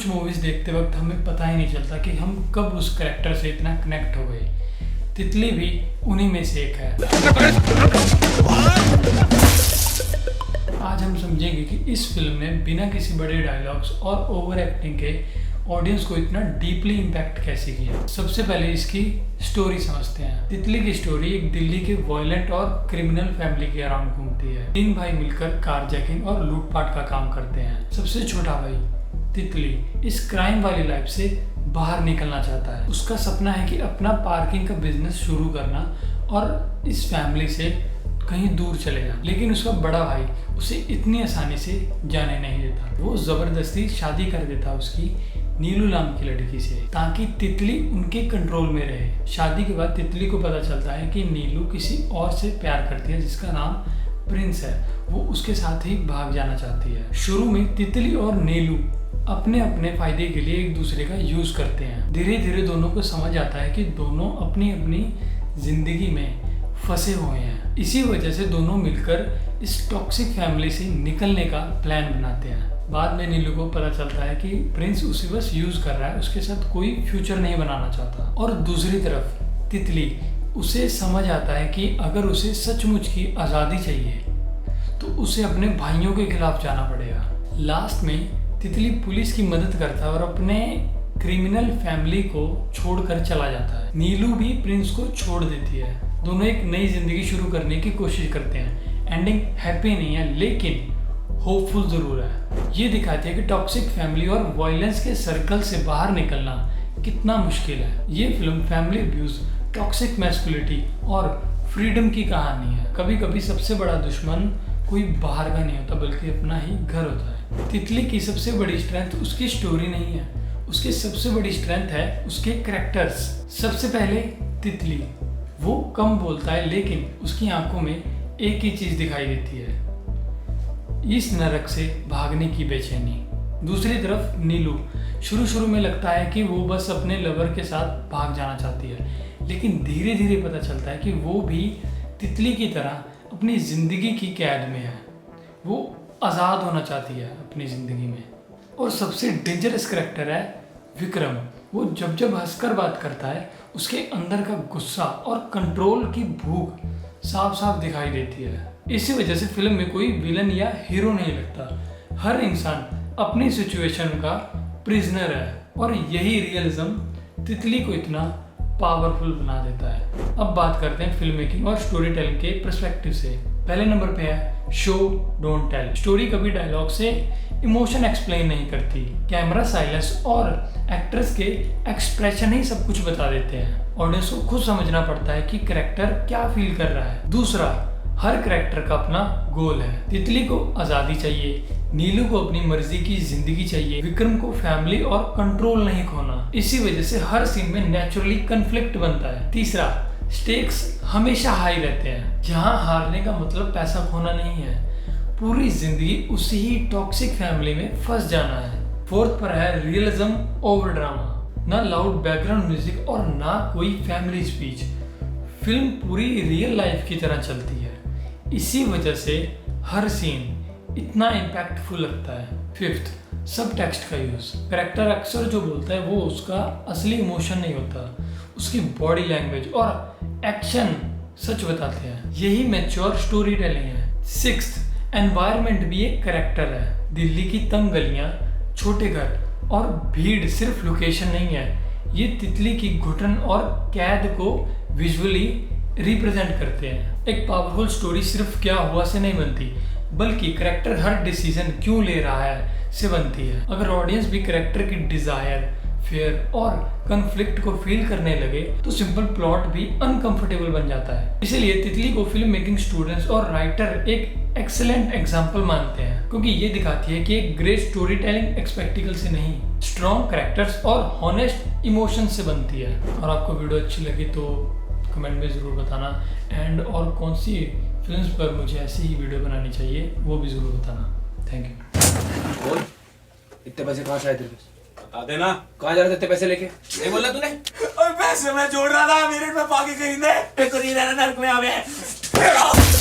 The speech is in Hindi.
कुछ मूवीज देखते वक्त हमें पता ही नहीं चलता कि हम कब उस कैरेक्टर से इतना कनेक्ट हो गए। तितली भी उन्हीं में से एक है। आज हम समझेंगे कि इस फिल्म ने बिना किसी बड़े डायलॉग्स और ओवर एक्टिंग के ऑडियंस को इतना डीपली इम्पैक्ट कैसे किया। सबसे पहले इसकी स्टोरी समझते हैं। तितली की स्टोरी एक दिल्ली के वायलेंट और क्रिमिनल फैमिली के अराउंड घूमती है। 3 भाई मिलकर कारजैकिंग और लूटपाट का काम करते हैं। सबसे छोटा भाई तितली इस क्राइम वाली लाइफ से बाहर निकलना चाहता है। उसका सपना है कि अपना पार्किंग का बिजनेस शुरू करना और इस फैमिली से कहीं दूर चले जाना। लेकिन उसका बड़ा भाई उसे इतनी आसानी से जाने नहीं देता। वो जबरदस्ती शादी कर देता उसकी नीलू नाम की लड़की से, ताकि तितली उनके कंट्रोल में रहे। शादी के बाद तितली को पता चलता है कि नीलू किसी और से प्यार करती है जिसका नाम प्रिंस है। वो उसके साथ ही भाग जाना चाहती है। शुरू में तितली और नीलू अपने अपने फायदे के लिए एक दूसरे का यूज करते हैं। धीरे धीरे दोनों को समझ आता है कि दोनों अपनी अपनी जिंदगी में फंसे हुए हैं। इसी वजह से दोनों मिलकर इस टॉक्सिक फैमिली से निकलने का प्लान बनाते हैं। बाद में नीलू को पता चलता है कि प्रिंस उसे बस यूज कर रहा है, उसके साथ कोई फ्यूचर नहीं बनाना चाहता। और दूसरी तरफ तितली, उसे समझ आता है कि अगर उसे सचमुच की आज़ादी चाहिए तो उसे अपने भाइयों के खिलाफ जाना पड़ेगा। लास्ट में तितली पुलिस की मदद करता है और अपने क्रिमिनल फैमिली को छोड़कर चला जाता है। नीलू भी प्रिंस को छोड़ देती है। दोनों एक नई जिंदगी शुरू करने की कोशिश करते हैं। एंडिंग हैप्पी नहीं है लेकिन होपफुल जरूर है। ये दिखाती है कि टॉक्सिक फैमिली और वायलेंस के सर्कल से बाहर निकलना कितना मुश्किल है। ये फिल्म फैमिली अब्यूज, टॉक्सिक मैस्कुलिटी और फ्रीडम की कहानी है। कभी कभी सबसे बड़ा दुश्मन कोई बाहर का नहीं होता बल्कि अपना ही घर होता है। तितली की सबसे बड़ी स्ट्रेंथ उसकी स्टोरी नहीं है, उसकी सबसे बड़ी स्ट्रेंथ है उसके कैरेक्टर्स। सबसे पहले तितली, वो कम बोलता है लेकिन उसकी आंखों में एक ही चीज दिखाई देती है, इस नरक से भागने की बेचैनी। दूसरी तरफ नीलू, शुरू में लगता है कि वो बस अपने लवर के साथ भाग जाना चाहती है, लेकिन धीरे धीरे पता चलता है कि वो भी तितली की तरह अपनी जिंदगी की कैद में है। वो आज़ाद होना चाहती है अपनी ज़िंदगी में। और सबसे डेंजरस करैक्टर है विक्रम। वो जब हंसकर बात करता है उसके अंदर का गुस्सा और कंट्रोल की भूख साफ साफ दिखाई देती है। इसी वजह से फिल्म में कोई विलन या हीरो नहीं लगता। हर इंसान अपनी सिचुएशन का प्रिजनर है और यही रियलिज्म तितली को इतना पावरफुल बना देता है। अब बात करते हैं फिल्म मेकिंग और स्टोरी टेलिंग के पर्सपेक्टिव से। पहले नंबर पे है शो डोंट टेल। स्टोरी कभी डायलॉग से इमोशन एक्सप्लेन नहीं करती। कैमरा साइलेंस और एक्टर्स के एक्सप्रेशन ही सब कुछ बता देते हैं। ऑडियंस को खुद समझना पड़ता है कि कैरेक्टर क्या फील कर रहा है। दूसरा, हर कैरेक्टर का अपना गोल है। तितली को आज़ादी चाहिए, नीलू को अपनी मर्जी की जिंदगी चाहिए, विक्रम को फैमिली और कंट्रोल नहीं खोना। इसी वजह से हर सीन में नेचुरली कन्फ्लिक्ट बनता है। तीसरा, स्टेक्स हमेशा हाई रहते हैं। जहाँ हारने का मतलब पैसा खोना नहीं है, पूरी जिंदगी उसी ही टॉक्सिक फैमिली में फंस जाना है। फोर्थ पर है रियलिज्म ओवर ड्रामा। ना लाउड बैकग्राउंड म्यूजिक और ना कोई फैमिली स्पीच। फिल्म पूरी रियल लाइफ की तरह चलती है, इसी वजह से हर सीन इतना इम्पैक्टफुल लगता है। फिफ्थ, सब टेक्स्ट का यूज। कैरेक्टर अक्सर जो बोलता है वो उसका असली इमोशन नहीं होता, उसकी बॉडी लैंग्वेज और एक्शन सच बताते हैं। यही मैच्योर स्टोरी टेलिंग है। सिक्स्थ, एनवायरनमेंट भी एक कैरेक्टर है। दिल्ली की तंग गलियां, छोटे घर और भीड़ सिर्फ लोकेशन नहीं है, ये तितली की घुटन और कैद को विजुअली रिप्रेजेंट करते हैं। एक पावरफुल स्टोरी सिर्फ क्या हुआ से नहीं बनती, बल्कि कैरेक्टर हर डिसीजन क्यों ले रहा है से बनती है। अगर ऑडियंस भी कैरेक्टर की डिजायर, फेयर और कन्फ्लिक्ट को फील करने लगे तो सिंपल प्लॉट भी अनकंफर्टेबल बन जाता है। इसलिए तितली को फिल्म मेकिंग स्टूडेंट्स और राइटर एक एक्सेलेंट एग्जाम्पल मानते हैं, क्योंकि ये दिखाती है कि एक ग्रेट स्टोरी टेलिंग स्पेक्टिकल से नहीं, स्ट्रॉन्ग कैरेक्टर्स और हॉनेस्ट इमोशन से बनती है। और आपको वीडियो अच्छी लगी तो कमेंट में ज़रूर बताना। एंड और कौन सी फिल्म्स पर मुझे ऐसी ही वीडियो बनानी चाहिए वो भी ज़रूर बताना। Thank you. बोल, इतने पैसे कहाँ से आए तेरे पास? बता देना। कहाँ जा रहे थे इतने पैसे लेके? नहीं बोलना तूने? और पैसे मैं जोड़ रहा था, मेरे में पाके खरीदने। नर्क में आ गए।